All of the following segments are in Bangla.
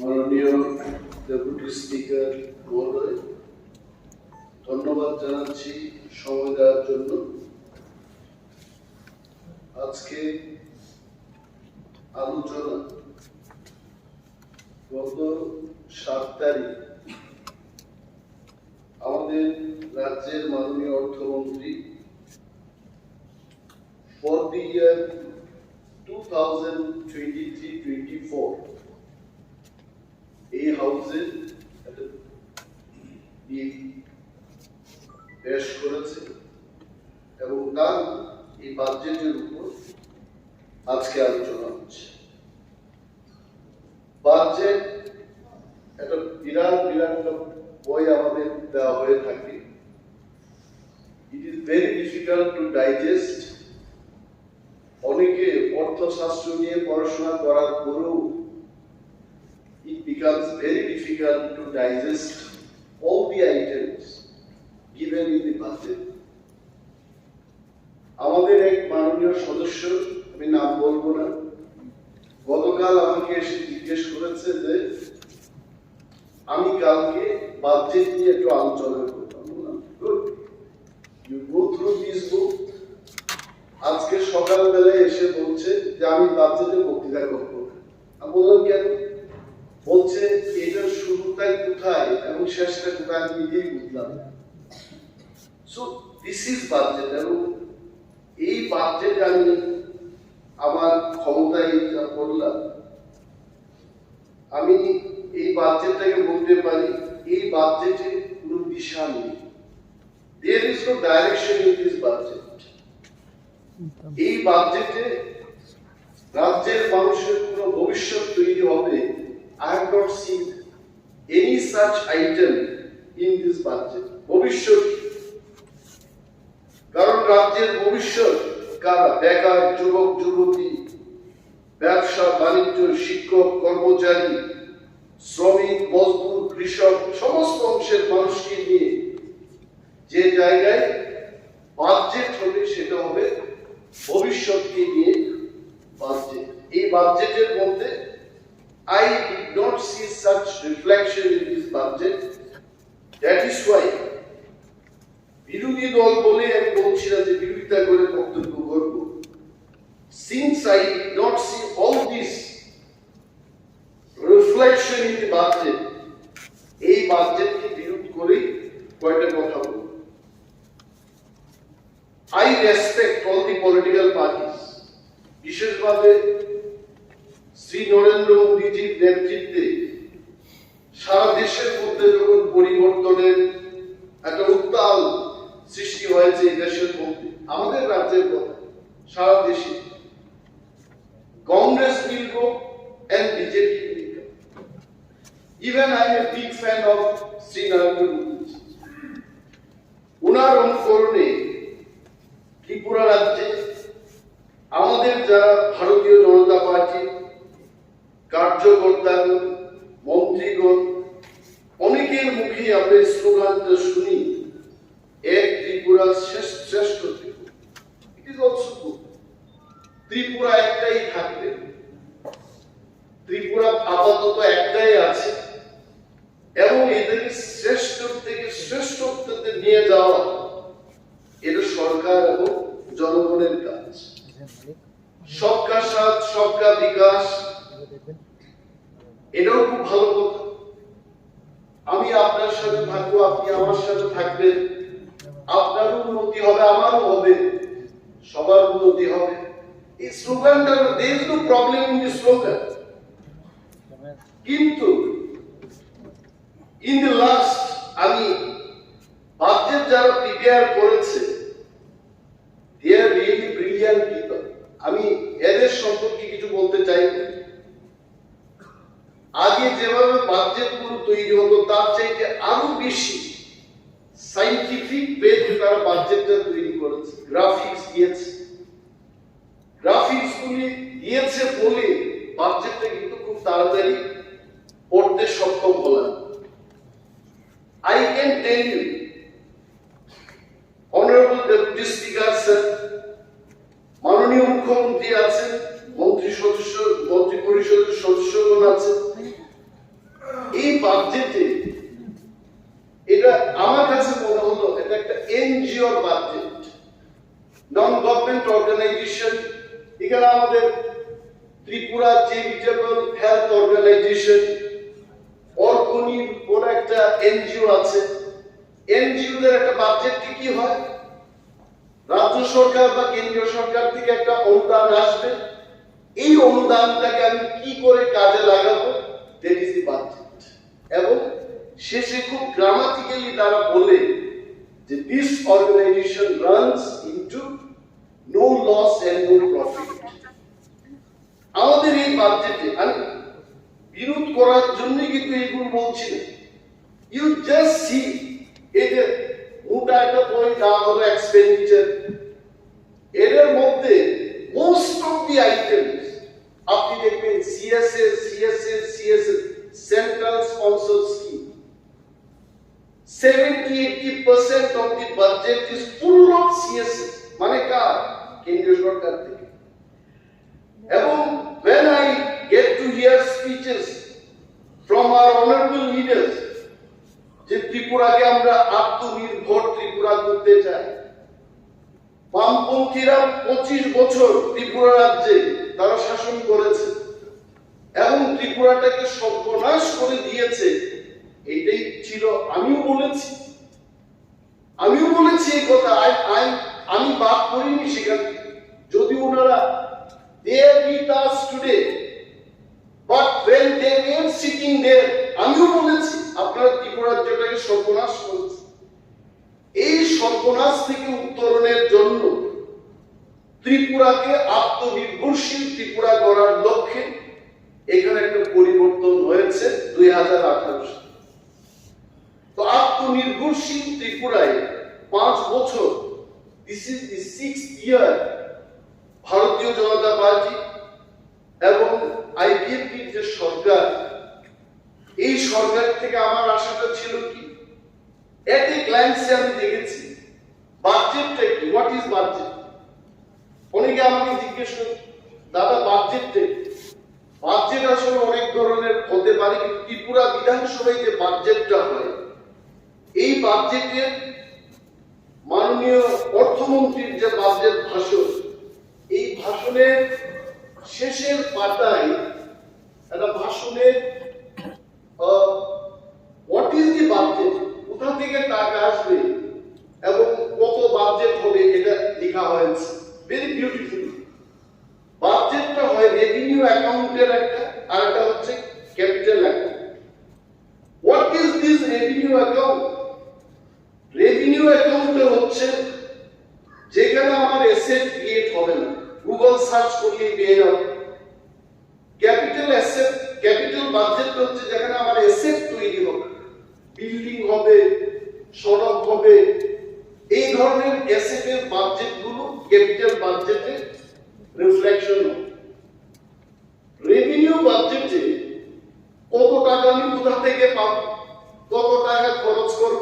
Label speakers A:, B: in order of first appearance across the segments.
A: মাননীয় ডেপুটি স্পিকার মহোদয়, ধন্যবাদ জানাচ্ছি সময় দেওয়ার জন্য। আজকে আলোচনা গত 7 তারিখ আমাদের রাজ্যের মাননীয় অর্থমন্ত্রী for the year 2023-24 এই হাউসে পেশ করেছে এবং তার এই বাজেটের উপর আজকে আলোচনা হচ্ছে। বাজেট একটা বিরাট একটা বই আমাদের দেওয়া হয়ে থাকে। It is very difficult to digest. অনেকে অর্থশাস্ত্র নিয়ে পড়াশোনা করার পরেও it becomes very difficult to digest all the items given in the budget. আমাদের এক মাননীয় সদস্য, আমি নাম বলবো না, গতকাল আমাকে এসে জিজ্ঞেস করেছে যে আমি কালকে বাজেট নিয়ে একটু আলোচনা করতাম। Good, you go through this book. আজকে সকালবেলায় এসে বলছে যে আমি বাজেটের বক্তৃতা করবো। আমি বললাম কেন? বলছে এটার শুরুটা কোথায় এবং শেষটা কোথায় আমি নিজেই বুঝলাম। So this is budget. এবং এই বাজেট আমি আমার ক্ষমতায় যা করলাম, আমি এই বাজেটটাকে বলতে পারি এই বাজেটে কোনো দিশা নেই। There is no direction in this budget. এই বাজেটে রাজ্যের মানুষের কোনো ভবিষ্যৎ তৈরি হবে, I have not seen any such item in this budget. ভবিষ্যৎ, কারণ রাজ্যের ভবিষ্যৎ কারা? বেকার, যুবক যুবতী, ব্যবসা বাণিজ্য, শিক্ষক কর্মচারী, শ্রমিক মজদুর, কৃষক, সমস্ত অংশের মানুষকে নিয়ে যে জায়গায় বাজেট হবে সেটা হবে ভবিষ্যৎকে নিয়ে বাজেট। এই বাজেটের মধ্যে I did not see such reflection in this budget. That is why বিরোধী দল বলে আমি বলছি না যে বিরোধিতা করে বক্তব্য করব। Since I did not see all this reflection in the budget, এই বাজেটকে বিরোধ করে কয়েকটা কথা বলব। I respect all the political parties, বিশেষভাবে শ্রী নরেন্দ্র মোদীজির নেতৃত্বে সারা দেশের মধ্যে যখন পরিবর্তনের একটা উত্তাল সৃষ্টি হয়েছে এই দেশের মধ্যে, আমাদের রাজ্যের কথা সারা দেশে, Congress will go and BJP will go. Even I am a big fan of Shri Narendra Modi. উনার অনুকরণে ত্রিপুরা রাজ্যে আমাদের যারা ভারতীয় জনতা পার্টি কার্যকর্তাগণ, মন্ত্রীগণ, অনেকের মুখে আমরা স্লোগানটা শুনি, এক ত্রিপুরা শ্রেষ্ঠ Tripura. It is also good. Tripura একটাই থাকবে, ত্রিপুরা আপাতত একটাই আছে এবং এদেরকে শ্রেষ্ঠ থেকে শ্রেষ্ঠত্বতে নিয়ে যাওয়া এটা সরকার এবং জনগণের কাজ। সবকা সাথ সবকা বিকাশ, এটাও খুব ভালো কথা। আমি আপনার সাথে থাকবো, আপনি আমার সাথে থাকবেন, আপনারও উন্নতি হবে, আমারও হবে, সবার উন্নতি হবে। এই স্লোগানটা, there is no problem in the slogan, কিন্তু in the last আমি বাজেট যারা প্রিপেয়ার করেছে, they are really brilliant people. আমি এদের সম্পর্কে কিছু বলতে চাই। আগে যেভাবে বাজেট গুলো তৈরি হতো তার চাইতে আরো বেশি সাইন্টিফিক ওয়েতে তারা বাজেটটা তৈরি করেছে। গ্রাফিক্স দিয়েছে, গ্রাফিক্স গুলি দিয়েছে বলে বাজেটটা কিন্তু খুব তাড়াতাড়ি পড়তে সক্ষম হলাম। I can tell you, Honorable Deputy Speaker sir, মাননীয় মুখ্যমন্ত্রী আছেন, মন্ত্রী পরিষদের সদস্যগণ আছেন, এখানে আমাদের ত্রিপুরা চ্যারিটেবল হেলথ অর্গানাইজেশন অর্কনির কোন একটা এনজিও আছে। এনজিওদের একটা বাজেট কি হয়, রাজ্য সরকার বা কেন্দ্রীয় সরকার থেকে একটা অনুদান আসবে, এই অনুদানটাকে আমি কি করে কাজে লাগাবো, দ্যাট ইজ দি বাজেট। এবং শেষে খুব গ্রামাটিক্যালি তারা বলে যে this organisation runs into no loss and no profit. আমাদের এই বাজেটে আমি বিরোধ করার জন্য কিন্তু এগুলো বলছি না, ইউ জাস্ট সি এই যে মোটা একটা বই দাম হলো এক্সপেন্ডিচার, এর মধ্যে মোস্ট অফ দি আইটেমস আপনি দেখবেন CSS central sponsor scheme, 70-80% of the budget is full of CSS, মানে কার, কেন্দ্রীয় সরকার থেকে। এবং when I get to hear speeches from our honorable leaders যে ত্রিপুরাকে আমরা আত্মনির্ভর ত্রিপুরা করতে চাই, বামপন্থীরা 25 বছর ত্রিপুরা রাজ্যে তারা শাসন করেছে এবং ত্রিপুরাটাকে সর্বনাশ করে দিয়েছে, এটাই ছিল। আমিও বলেছি এই কথা, আমি বাদ করিনি সেখান থেকে, যদি ওনারা they are with us today, but when they were sitting there, আমিও বলেছি আপনারা ত্রিপুরা রাজ্যটাকে সর্বনাশ করেছে। এই সর্বনাশ থেকে উত্তরণের জন্য ত্রিপুরাকে আত্মনির্ভরশীল ত্রিপুরা গড়ার লক্ষ্যে এখানে একটা পরিবর্তন হয়েছে 2018 সালে। তো আত্মনির্ভরশীল ত্রিপুরায় 5 বছর, দিস ইজ দি 6th ইয়ার, ভারতীয় জনতা পার্টি এবং আইপিএফটির যে সরকার, এই সরকার থেকে আমার আশাটা ছিল কি, এট এ গ্ল্যান্সে আমি দেখেছি বাজেটটা কি, হোয়াট ইজ বাজেট। অনেকে আমাকে জিজ্ঞেস করে দাদা বাজেটটা কি, বাজেট আসলে অনেক ধরনের হতে পারে, কিন্তু ত্রিপুরা বিধানসভায় যে বাজেটটা হয়, এই বাজেটের মাননীয় অর্থমন্ত্রীর যে বাজেট ভাষণ, এই ভাষণের শেষের পাতায় একটা ভাষণের হোয়াট ইজ দি বাজেট, কোথা থেকে টাকা আসবে এবং কত বাজেট হবে, এটা লেখা হয়েছে ভেরি বিউটিফুল। বাজেটটা হয় রেভিনিউ অ্যাকাউন্টের একটা, আর একটা হচ্ছে capital account. What is this revenue account? Revenue অ্যাকাউন্টে হচ্ছে যেখানে আমার অ্যাসেট ক্রিয়েট হবে না, গুগল সার্চ করলেই পেয়ে যাবে। ক্যাপিটাল অ্যাসেট, ক্যাপিটাল বাজেট হচ্ছে যেখানে আমার অ্যাসেট তৈরি হবে, বিল্ডিং হবে, সড়ক হবে, এই ধরনের অ্যাসেটের বাজেটগুলো ক্যাপিটাল বাজেটে রিফ্লেকশন হবে। রেভিনিউ বাজেটে কত টাকা আমি কোথা থেকে পাবো, কত টাকা খরচ করব,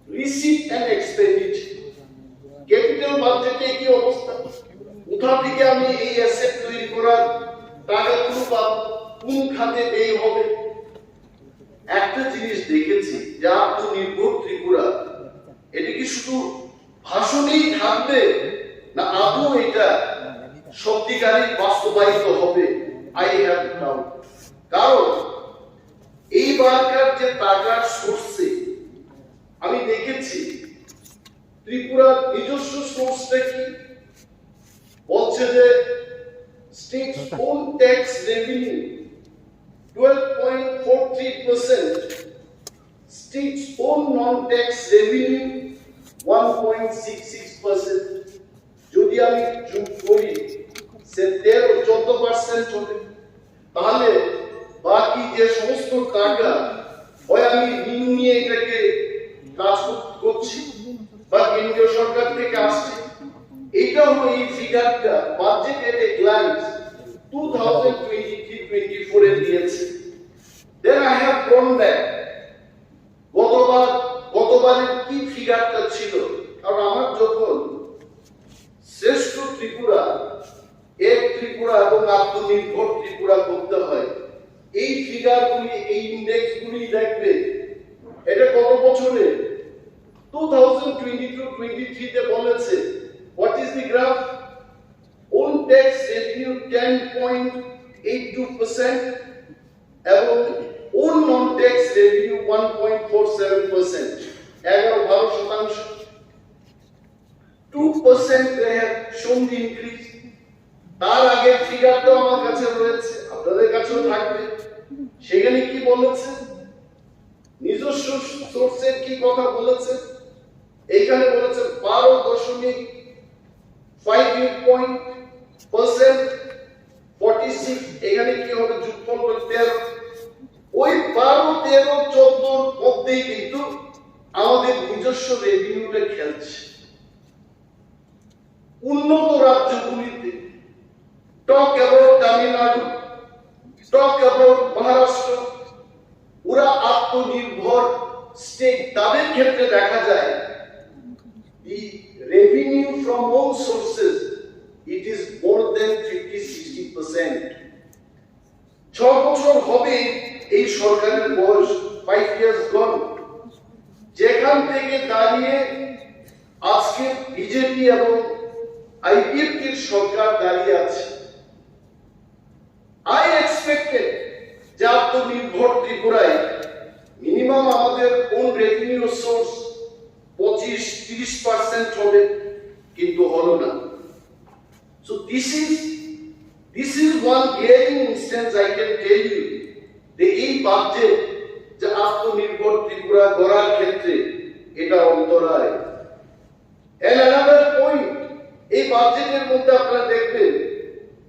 A: রিসিট এন্ড এক্সপেন্ডিচার। ক্যাপিটাল বাজেটে কি অবস্থা, কোথা থেকে আমি এই অ্যাসেট তৈরি করার টাকাগুলো পাবো, কোন খাতে ব্যয় হবে। একটা জিনিস দেখেছি যে আত্মনির্ভর ত্রিপুরা, এটা কি শুধু ভাষণেই থাকবে না আদৌ এটা সত্যিকারই বাস্তবায়িত হবে, আই হ্যাভ ডাউট। কারণ এইবারকার যে টাকার সোর্সে আমি দেখেছি ত্রিপুরার নিজস্ব সোর্সটা কি বলছে যে state own tax revenue 12.43%, state's own non-tax revenue 1.66%, যদি আমি যোগ করি সে 13-14% হবে। তাহলে বাকি যে সমস্ত টাকা হয় আমি ঋণ নিয়ে এটাকে কাজ করছি বা কেন্দ্রীয় সরকার থেকে আসছে, এটা হলো এই ফিগারটা বাজেট এট এ গ্ল্যান্স 2023-24 এ দিয়েছে। Then I have gone back, গতবারের কি ফিগারটা ছিল, কারণ আমার যখন শ্রেষ্ঠ ত্রিপুরা, এক ত্রিপুরা এবং আত্মনির্ভর ত্রিপুরা করতে হয়, এই ফিগারগুলি, এই ইন্ডেক্সগুলি দেখবে এটা কত বছরে 2022-23 তে বলেছে। What is the graph? own tax revenue 10.82% এবং own non-tax revenue 1.47%. 11-12%. 2% they have shown the increase. তার আগের ফিগারটাও আমার কাছে রয়েছে, আপনাদের কাছেও থাকবে। সেখানে কি বলেছে, নিজস্ব সোর্সের কি কথা বলেছে, এইখানে বলেছে 12.58%, 46, এখানে কি হবে যুগফল করে 13। ওই 12, 13, 14 মধ্যেই কিন্তু আমাদের নিজস্ব রেভিনিউটা খেলছে। উন্নত রাজ্যগুলিতে, talk about Tamil Nadu, talk about Maharashtra, ওরা আত্মনির্ভর স্টেট, তাদের ক্ষেত্রে দেখা যায় the revenue from all sources it is more than 50-60%. 6 বছর হবে এই সরকারের বয়স, 5 years gone, যেখান থেকে দাঁড়িয়ে আজকে বিজেপি এবং আইপিএফটির সরকার দাঁড়িয়ে আছে। I expected যে আত্মনির্ভর ত্রিপুরায় মিনিমাম আমাদের কোন রেভিনিউ সোর্স 25-30% হবে, কিন্তু হলো না। So this is one glaring instance I can tell you যে এই বাজেট যে আত্মনির্ভর ত্রিপুরা গড়ার ক্ষেত্রে এটা অন্তরায়। And another point, এই বাজেটের মধ্যে আপনারা দেখবেন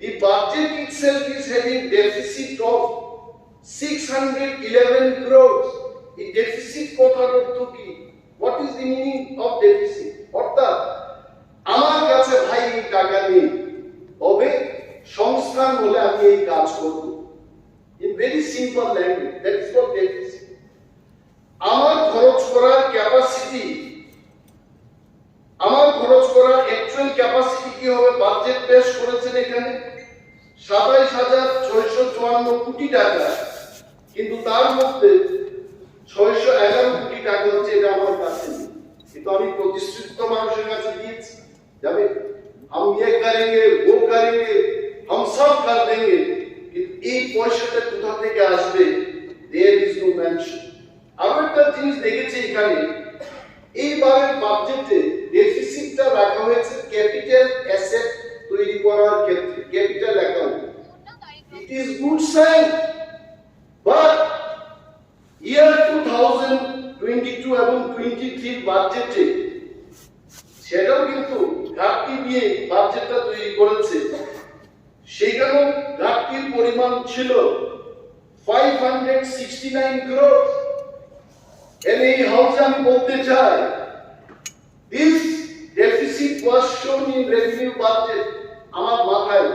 A: the budget itself is having deficit of 611 crores. এই deficit কথার অর্থ কি? What is the meaning of deficit? অর্থাৎ আমার কাছে ভাই এই টাকা নেই, তবে সংস্থান হলে আমি এই কাজ করব। In very simple language, that is what deficit. আমার খরচ করার ক্যাপাসিটি, আমার খরচ করার অ্যাকচুয়াল ক্যাপাসিটি কি হবে? বাজেট পেশ করেছেন এখানে 27,654 কোটি টাকা, কিন্তু তার মধ্যে 611 কোটি টাকা হচ্ছে এটা আমার কাছে নেই, কিন্তু আমি প্রতিশ্রুত মানুষের কাছে দিয়েছি যাবে हम ये करेंगे वो करेंगे हम सब कर देंगे, কিন্তু এই পয়সাটা কোথা থেকে আসবে? there is no mention. আরো একটা জিনিস দেখেছি এখানে, এইবারের বাজেটে ডেফিসিটটা রাখা হয়েছে ক্যাপিটাল অ্যাসেট তৈরি করার ক্ষেত্রে, capital account. It is good sign, but year 2022 এবং 23 বাজেটে সেটাও কিন্তু ঘাটতি দিয়ে বাজেটটা তৈরি করেছে। সেখানেও ঘাটতির পরিমাণ ছিল 569 crores। এই হাউসে আমি বলতে চাই, this deficit was shown in revenue budget. আমার মাথায়,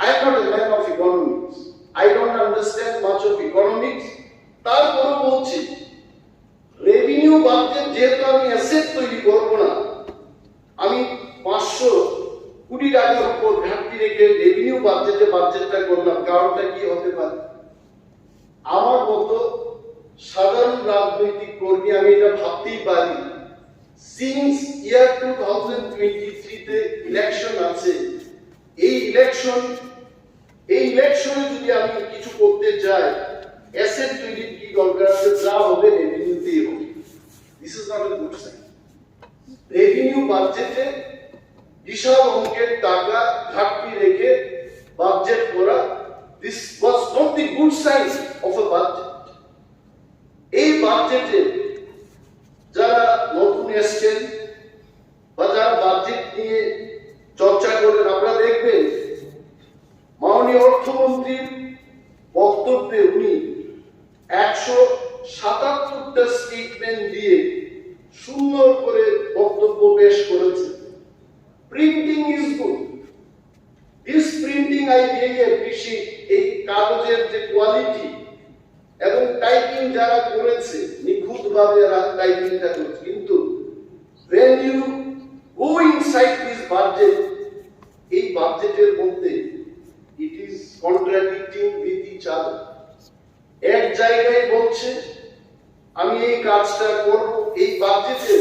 A: I am not a man of economics, I don't understand much of economics, তারপরে বলছি রেভিনিউ বাজেট যেহেতু আমি অ্যাসেট তৈরি করবো না, আমি 500 কোটি টাকার উপর ঘাটতি রেখে রেভিনিউ বাজেটটা করলাম। কারণটা কি হতে পারে? আমার মতো সাধারণ রাজনৈতিক কর্মী আমি এটা ভাবতেই পারি, সিন্স ইয়ার 2023 তে ইলেকশন আছে, এই ইলেকশনে যদি আমি কিছু করতে যাই, অ্যাসেট তৈরির কি দরকার আছে? যা হবে রেভিনিউতেই হবে। This is not a good sign. Revenue বাজেটে বিশাল অঙ্কের টাকা ঘাটতি রেখে বাজেট করা, this was not the good sign of a budget. এই বাজেটে যারা নতুন এসছেন বা যারা বাজেট নিয়ে চর্চা করেন, আপনারা দেখবেন মাননীয় অর্থমন্ত্রীর বক্তব্যে উনি 177টা স্টেটমেন্ট দিয়ে সুন্দর করে বক্তব্য পেশ করেছেন। Printing is good, this printing I really appreciate. এই কাগজের যে কোয়ালিটি এবং টাইপিং যারা করেছে নিখুঁতভাবে টাইপিংটা করেছে, কিন্তু when you go inside this budget, এই বাজেটের মধ্যে it is contradicting with each other. এক জায়গায় বলছে আমি এই কাজটা করব, এই বাজেটে,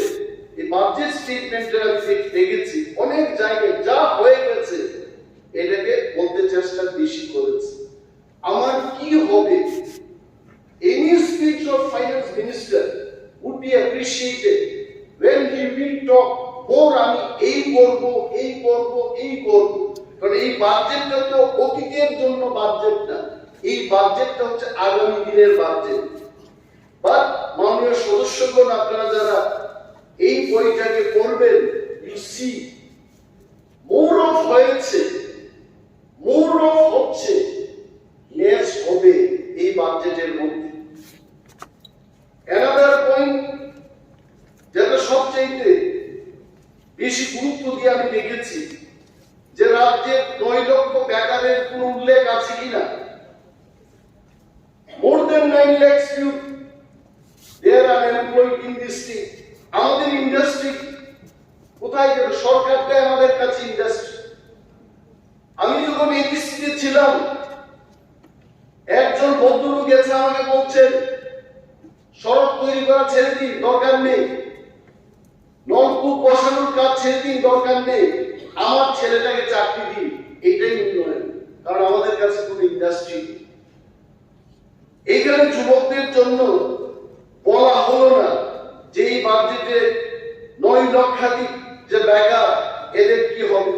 A: এই বাজেট স্টেটমেন্টে আমি দেখেছি অনেক জায়গায় যা হয়ে গেছে এটাকে বলতে চেষ্টা বেশি করেছে। আমার কি হবে? Any speech of finance minister would be appreciated when he will talk more আমি এই করব, এই করব, এই করব। কারণ এই বাজেটটা তো অতীতের জন্য বাজেট না, এই বাজেটটা হচ্ছে আগামী দিনের বাজেট। বাট মাননীয় সদস্যগণ, আপনারা যারা এই বইটাকে পড়বেন, ইউ সি মোর অফ হয়েছে, মোর অফ হচ্ছে, লেস হবে এই বাজেটের মধ্যে। অ্যানাদার পয়েন্ট যেটা সবচেয়ে বেশি গুরুত্ব দিয়ে আমি দেখেছি, যে রাজ্যের 9 লক্ষ বেকারের কোন উল্লেখ আছে কিনা। More than 9 lakhs youth they are unemployed in this state. আমাদের ইন্ডাস্ট্রি কোথায় গেল? সরকারটাই আমাদের কাছে ইন্ডাস্ট্রি। আমি যখন এবিসিতে ছিলাম, একজন ভদ্রলোক গেছে আমাকে বলছেন, সড়ক তৈরি করা ছেড়ে দিন, দরকার নেই, নলকূপ বসানোর কাজ ছেড়ে দিন, দরকার নেই, আমার ছেলেটাকে চাকরি দিন। এইটাই উন্নয়ন, কারণ আমাদের কাছে কোনো ইন্ডাস্ট্রি নেই। এইখানে যুবকদের জন্য বলা হলো না যে এই বাজেটে 9 লক্ষাধিক যে বেকার, এদের কি হবে।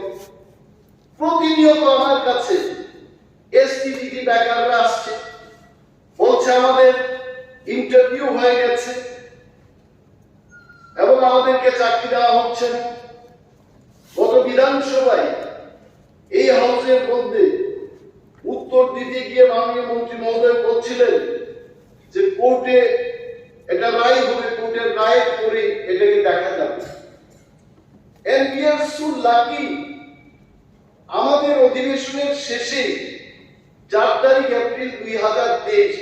A: প্রতিনিয়ত আমার কাছে এসটিজিটি বেকাররা আসছে, বলছে আমাদের ইন্টারভিউ হয়ে গেছে এবং আমাদেরকে চাকরি দেওয়া হচ্ছে না। গত বিধানসভায় এই হাউসের মধ্যে উত্তর দিতে গিয়ে মাননীয় মন্ত্রী মহোদয় বলছিলেন যে কোর্টে এটা রায় হবে, কোর্টের রায় করে এটাকে দেখা যাবে। And we are so lucky, আমাদের অধিবেশনের শেষে 4 তারিখ এপ্রিল 2023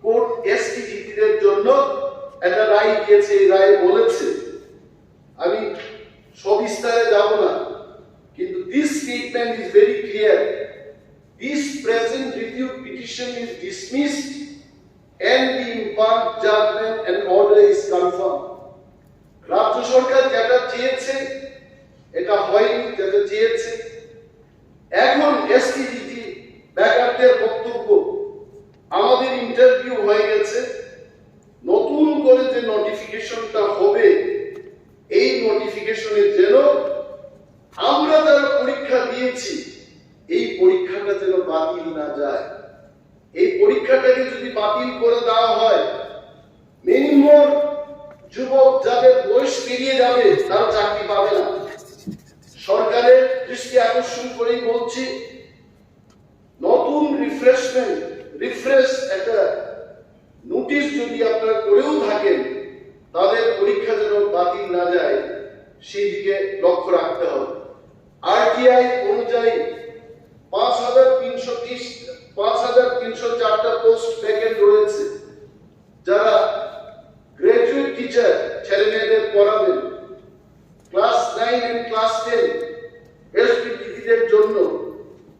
A: কোর্ট এসটিজিটিদের জন্য একটা রায় দিয়েছে। এই রায় বলেছে, আমি সবিস্তারে যাব না, কিন্তু this statement is very clear. This present review petition is dismissed and the imparted judgment and order is confirmed. রাজ্য সরকার যেটা চেয়েছে এটা হয়নি, যেটা চেয়েছে। এখন এসটিজিটি বেকারদের বক্তব্য, আমাদের ইন্টারভিউ হয়ে গেছে, নতুন করে যে নোটিফিকেশনটা হবে, এই নোটিফিকেশনের যেন আমরা যারা পরীক্ষা দিয়েছি, এই পরীক্ষাটা যেন বাতিল না যায়। এই পরীক্ষাটাকে যদি বাতিল করে দেওয়া হয়, মিনিমাম যুবক যাদের বয়স পেরিয়ে যাবে তারা চাকরি পাবে না। সরকারের দৃষ্টি আকর্ষণ করেই বলছি, নতুন রিফ্রেশ একটা নোটিশ যদি আপনারা করেও থাকেন, তাদের পরীক্ষা যেন বাতিল না যায় সেই দিকে লক্ষ্য রাখতে হবে। আরটিআই অনুযায়ী 5304টা পোস্ট ভ্যাকেন্ট রয়েছে। যারা গ্রাজুয়েট টিচার ছেলে মেয়েদের পড়াবেন, ক্লাস 9 এবং ক্লাস 10 এসপিটিদের জন্য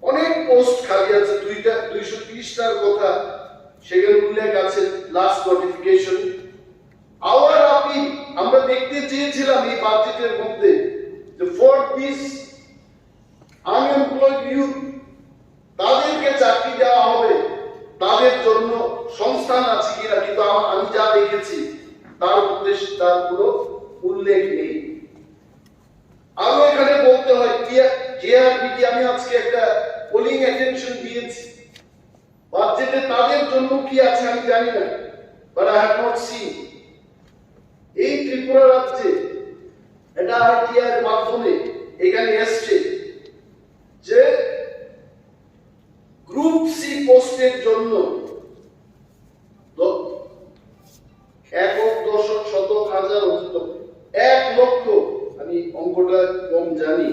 A: অনেক পোস্ট খালি আছে। 230টার কথা সেখানে উল্লেখ আছে লাস্ট নোটিফিকেশন। আওয়ার আপিল, আমরা দেখতে চেয়েছিলাম এই বাজেটের মধ্যে যে ফর দিস আনএমপ্লয়েড ইউথ, তাদেরকে চাকরি দেওয়া হবে, তাদের জন্য সংস্থান আছে কিনা, কিন্তু আমি যা দেখেছি তার মধ্যে তার কোনো উল্লেখ নেই। আরো এখানে বলতে হয় জেআরবিটি, আমি আজকে একটা পোলিং অ্যাটেনশন দিয়েছি, বাজেটে তাদের জন্য কি আছে আমি জানি না, but I have not seen. এই ত্রিপুরা রাজ্যে এটা আরটিআই এর মাধ্যমে এখানে এসছে যে গ্রুপ সি পোস্টের জন্য 1 লক্ষ, আমি অঙ্কটা কম জানি,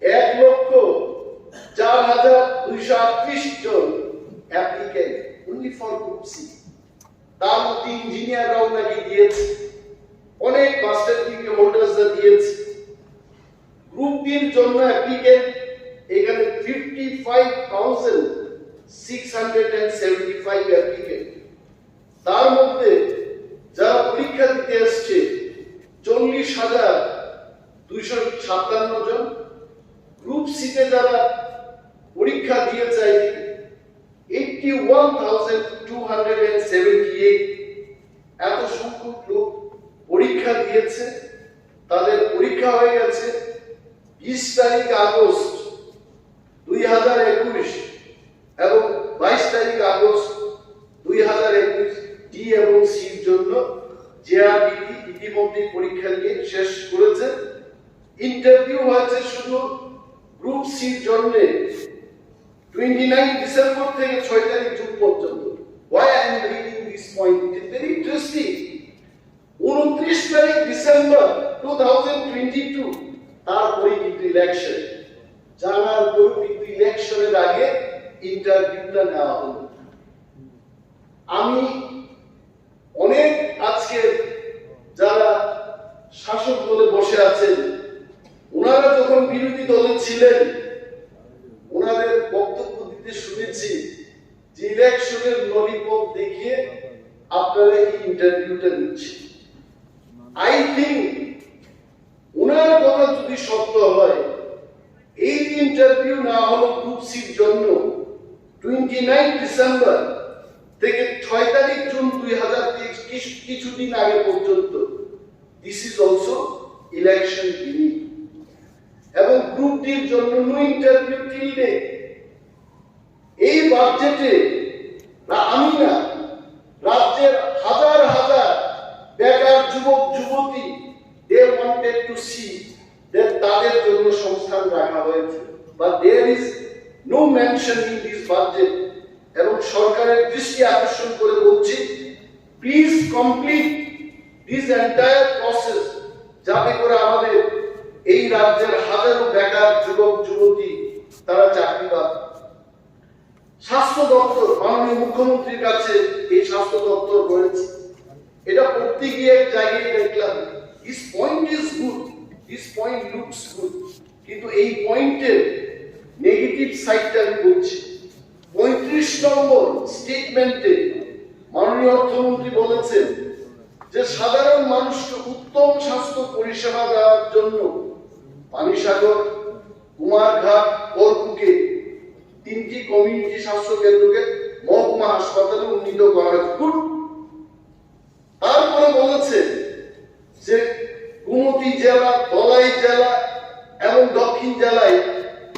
A: 1,04,238 জন applicant only for group C. তার মধ্যে ইঞ্জিনিয়াররাও নাকি দিয়েছে, অনেক মাস্টার ডিগ্রি হোল্ডার্সরা দিয়েছে। গ্রুপ ডির জন্য অ্যাপ্লিকেন্ট এখানে 55,675 অ্যাপ্লিকেন্ট। তার মধ্যে যারা পরীক্ষা দিতে এসছে 40,257 জন। গ্রুপ সিতে যারা পরীক্ষা দিয়েছে 81,278 এত সংখ্যক লোক পরীক্ষা দিয়েছে। তাদের পরীক্ষা হয়ে গেছে 20 তারিখ আগস্ট 2021 এবং 22 তারিখ আগস্ট 2021 ডি এবং সির জন্য জেআরবিটি ইতিমধ্যে পরীক্ষা দিয়ে শেষ করেছে। ইন্টারভিউ হয়েছে শুধু গ্রুপ সির জন্য 29 ডিসেম্বর থেকে 6 তারিখ জুন পর্যন্ত। Why I am reading this point? It is very interesting. 29 তারিখ ডিসেম্বর 2022 তারপরে কিন্তু ইলেকশন, জানার পর কিন্তু ইলেকশনের আগে ইন্টারভিউটা নেওয়া হলো। আমি অনেক আজকে যারা শাসক দলে বসে আছেন, ওনারা যখন বিরোধী দলে ছিলেন ওনাদের বক্তব্য দিতে শুনেছি যে ইলেকশনের ললিপপ দেখিয়ে আপনারা এই ইন্টারভিউটা নিচ্ছেন। আই থিঙ্ক ওনার কথা যদি সত্য হয়, এই ইন্টারভিউ না হলো গ্রুপ সির জন্য 29 ডিসেম্বর থেকে 6 তারিখ জুন 2023 কিছুদিন আগে পর্যন্ত, this is also election gimmick. এবং গ্রুপ ডির জন্য নো ইন্টারভিউ টিল ডে। এই বাজেটে আমি না, রাজ্যের হাজার হাজার বেকার যুবক যুবতী they wanted to see that তাদের জন্য সংস্থান রাখা হয়েছে, but there is no mention in this budget। এবং সরকারের দৃষ্টি আকর্ষণ করে বলছি, please complete this entire process, যাতে করে আমাদের এই রাজ্যের হাজারো বেকার যুবক যুবতী তারা চাকরি পাবে। স্বাস্থ্য দপ্তর, মাননীয় মুখ্যমন্ত্রীর কাছে এই স্বাস্থ্য দপ্তর রয়েছে, এটা পড়তে গিয়ে এক জায়গায় দেখলাম this point is good, this point looks good, কিন্তু এই পয়েন্টের নেগেটিভ সাইডটা আমি বলছি। 35 নম্বর স্টেটমেন্টে মাননীয় অর্থমন্ত্রী বলেছেন যে সাধারণ মানুষকে উত্তম স্বাস্থ্য পরিষেবা দেওয়ার জন্য পানিসাগর, কুমারঘাট, করকুকে 3টি কমিউনিটি স্বাস্থ্য কেন্দ্রকে মহকুমা হাসপাতালে উন্নীত করা হয়েছে। তারপরে বলেছে যে গোমতী জেলা, ধলাই জেলা এবং দক্ষিণ জেলায়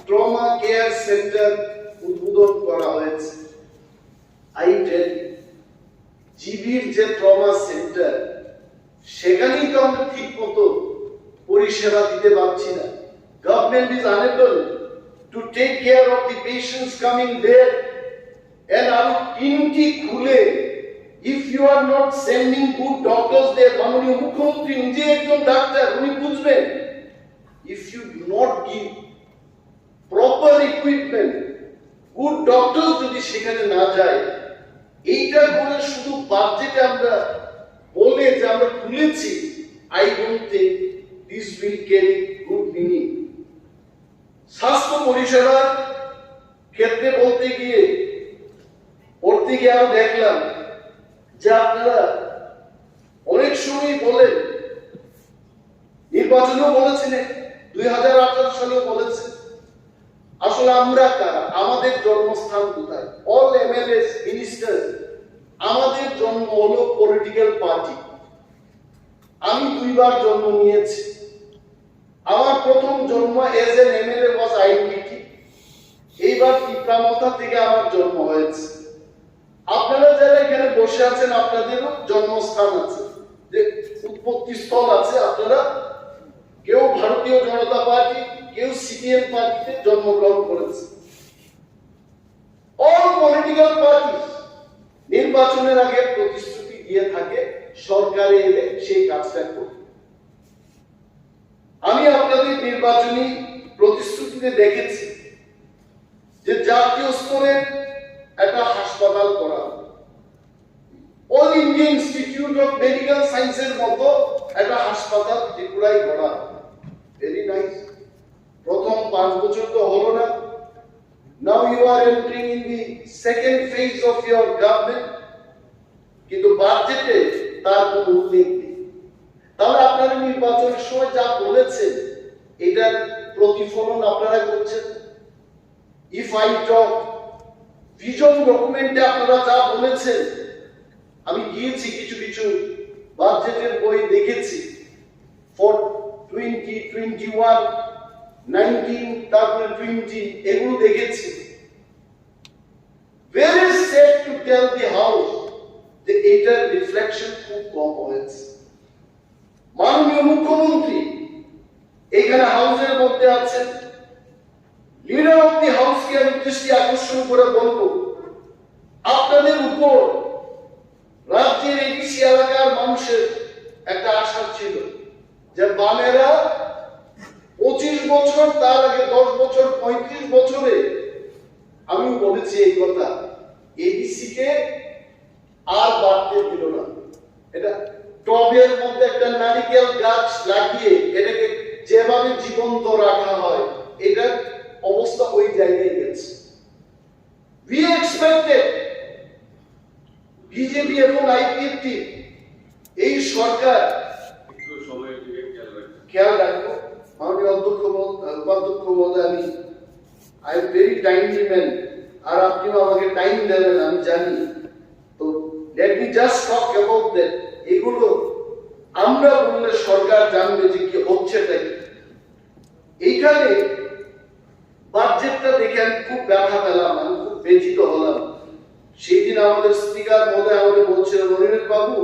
A: ট্রমা কেয়ার সেন্টার উদ্বোধন করা হয়েছে। আই টেল জিবির যে ট্রমা সেন্টার, সেখানেই তো আমরা ঠিক মতো পরিষেবা দিতে পারছি না। Government is unable to take care of the patients coming there. And আরো 3টি খুলে if you are not sending good doctors there, মাননীয় মুখ্যমন্ত্রী নিজে একজন ডাক্তার, উনি বুঝবেন। if you do not give proper equipment, good doctors যদি সেখানে না যায়, এইটা বলে শুধু বাজেটে আমরা বলে যে আমরা খুলেছি, I don't think this will carry good meaning। স্বাস্থ্য পরিষেবার ক্ষেত্রে বলতে গিয়ে আরো দেখলাম যে আপনারা অনেক সময় বলেন, নির্বাচনেও বলেছিলেন, 2018 সালেও বলেছেন, আসলে আমরা কারা, আমাদের জন্মস্থান কোথায়? অল এমএলএস, মিনিস্টার, আমাদের জন্ম হলো পলিটিক্যাল পার্টি। আমি 2বার জন্ম নিয়েছি। আমার প্রথম জন্ম এজ এন এমএলএ ওয়াজ আইএনডিটি। এইবার পিপরামথা থেকে আমার জন্ম হয়েছে। আপনারা যারা এখানে বসে আছেন, আপনাদেরও জন্মস্থান আছে, যে উৎপত্তি স্থল আছে। আপনারা কেউ ভারতীয় জনতা পার্টি, কেউ সিপিএম পার্টিতে জন্মগ্রহণ করেছে। অল পলিটিক্যাল পার্টি নির্বাচনের আগে প্রতিশ্রুতি দিয়ে থাকে, সরকারে এলে সেই কাজটা করবে। আমি আপনাদের নির্বাচনী প্রতিশ্রুতিতে দেখেছি যে জাতীয় স্তরে একটা হাসপাতাল করা, all India institute of medical সায়েন্সের মতো একটা হাসপাতাল ত্রিপুরায় গড়া। Very nice. প্রথম 5 বছর তো হলো না। Now you are entering in the second phase of your government, কিন্তু বাজেটে তার কোনো উল্লেখ নেই। তাহলে আপনারা নির্বাচনের সময় যা বলেছেন, এটার প্রতিফলন আপনারা করছেন। ইফ আই টক ভিশন ডকুমেন্টে আপনারা যা বলেছেন, আমি গিয়েছি কিছু কিছু বাজেটের বই দেখেছি, ফর 2021, 19, তারপরে 20 এগুলো দেখেছি। Very sad to tell the house যে এটার রিফ্লেকশন খুব কম হয়েছে। মাননীয় মুখ্যমন্ত্রী এখানে হাউসের মধ্যে আছেন, লিডার অফ দি হাউসকে আমি দৃষ্টি আকর্ষণ করে বলবো, আপনাদের উপর রাজ্যের এডিসি এলাকার মানুষের একটা আশা ছিল যে বামেরা 25 বছর, তার আগে 10 বছর, 35 বছরে আমি বলেছি এই কথা, এডিসি কে আর বাড়তে দিল না। এটা টবের মধ্যে একটা নারিকেল গাছ লাগিয়ে এটাকে যেভাবে জীবন্ত রাখা হয়, এটার অবস্থা ওই জায়গায় গেছে। We expected বিজেপি এবং আইপিএফটি এই সরকার খেয়াল রাখবো। মাননীয় অধ্যক্ষ মহোদয়, আমি I am very timely man, আর আপনিও আমাকে টাইম দেবেন আমি জানি। তো let me just talk about that. এগুলো আমরা বললে সরকার জানবে যে কি হচ্ছেটা কি। এইখানে বাজেটটা দেখে আমি খুব ব্যথা পেলাম, আমি খুব ব্যথিত হলাম। সেই দিন আমাদের স্পিকার মহোদয় আমাকে বলছিলেন, রনির বাবু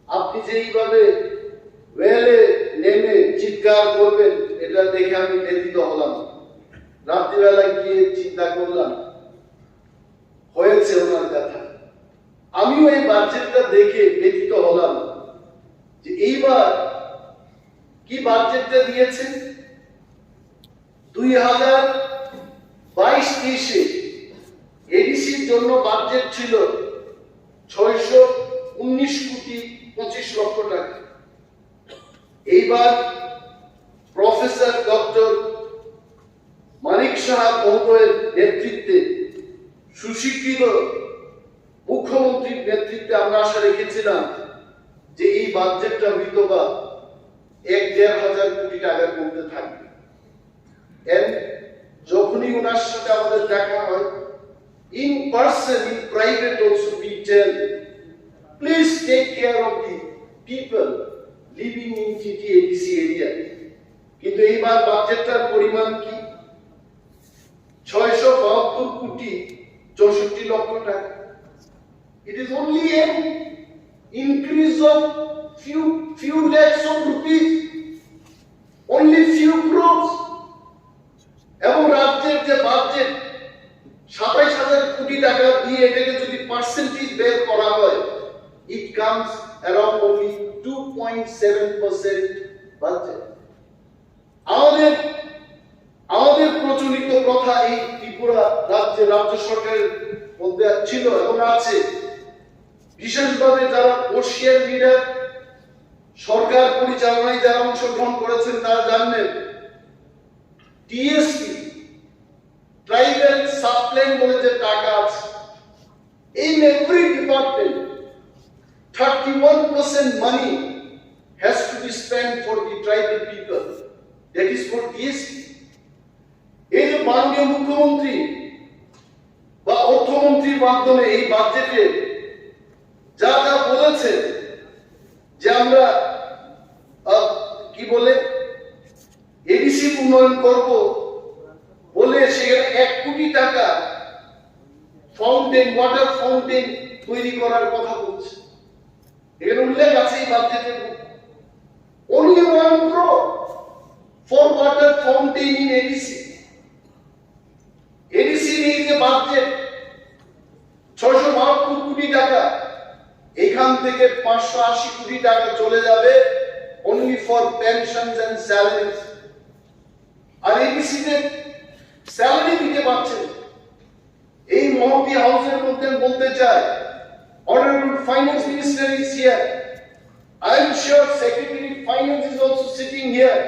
A: আপনি যে এইভাবে ওয়েলে নেমে চিৎকার করবেন, এটা দেখে আমি ব্যথিত হলাম। রাত্রিবেলা গিয়ে চিন্তা করলাম, হয়েছে ওনার ব্যথা। আমিও এই বাজেটটা দেখে ব্যথিত হলাম যে এইবার কি বাজেটটা দিয়েছেন। 2022-23-এ এডিসির জন্য বাজেট ছিল 619,25,00,000 টাকা। এইবার প্রফেসর ডক্টর মানিক সাহা মহোদয়ের নেতৃত্বে, সুশিক্ষিত মুখ্যমন্ত্রীর নেতৃত্বে আমরা আশা রেখেছিলাম যে এই বাজেটটা হয়তো বা 1-1.5 কোটি টাকার মধ্যে থাকবে। যখনই ওনার সাথে আমাদের দেখা হয়, in person, in private also, we tell, please take care of the people living in TTADC area. কিন্তু এইবার বাজেটটার পরিমাণ কি? 672,64,00,000 টাকা। It is only an increase of few lakhs of rupees, only few crores. এবং রাজ্যের যে বাজেট 27,000 কোটি টাকা দিয়ে এটাকে যদি পার্সেন্টেজ বের করা হয়, it comes around only 2.7% budget. আমাদের প্রচলিত প্রথা এই ত্রিপুরা রাজ্য সরকারের মধ্যে ছিল এবং আছে, বিশেষভাবে যারা বর্ষিয়ান লিডার সরকার পরিচালনায় যারা অংশগ্রহণ করেছেন তারা জানবেন, টিএসপি ট্রাইবাল সাবপ্ল্যান বলে যে টাকা আছে, in every department 31% money has to be spent for the tribal people, that is for TSP. এই যে মাননীয় মুখ্যমন্ত্রী বা অর্থমন্ত্রীর মাধ্যমে এই বাজেটে যা যা বলেছেন যে আমরা কি বলে এডিসি উন্নয়ন করব বলে, সেখানে 1 কোটি টাকা ফাউন্টেন, ওয়াটার ফাউন্টেন তৈরি করার কথা বলছে। এখানে উল্লেখ আছে এই বাজেটের only 1 crore for water fountain in ADC. ADC এই যে বাজেট 672 কোটি টাকা, এখান থেকে 580 কোটি টাকা চলে যাবে only for pensions and salaries। আর ADC তে স্যালারি দিতে পারছে। এই মহতি হাউসের মধ্যে বলতে চাই, Honorable Finance Minister is here. I am sure Secretary of Finance is also sitting here.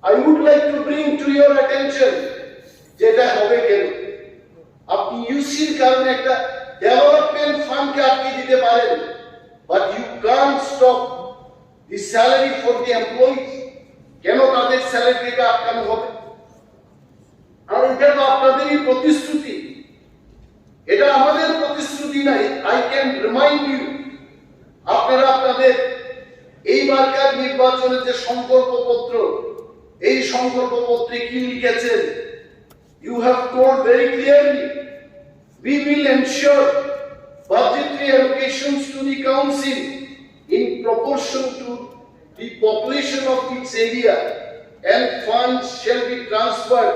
A: I would like to bring to your attention যেটা হবে কেন। আপনি ইউসির কারণে একটা ডেভেলপমেন্ট ফান্ডকে আটকে দিতে পারেন, but you can't stop the salary for the employees। কেন তাদের স্যালারিটা আটকানো হবে? আর এটা তো আপনাদেরই প্রতিশ্রুতি, এটা আমাদের প্রতিশ্রুতি নাই। আই ক্যান রিমাইন্ড ইউ, আপনারা আপনাদের এইবারকার নির্বাচনের যে সংকল্পপত্র, এই সংকল্পপত্রে কি লিখেছেন? You have told very clearly, we will ensure budgetary allocations to the council in proportion to the population of its area, and funds shall be transferred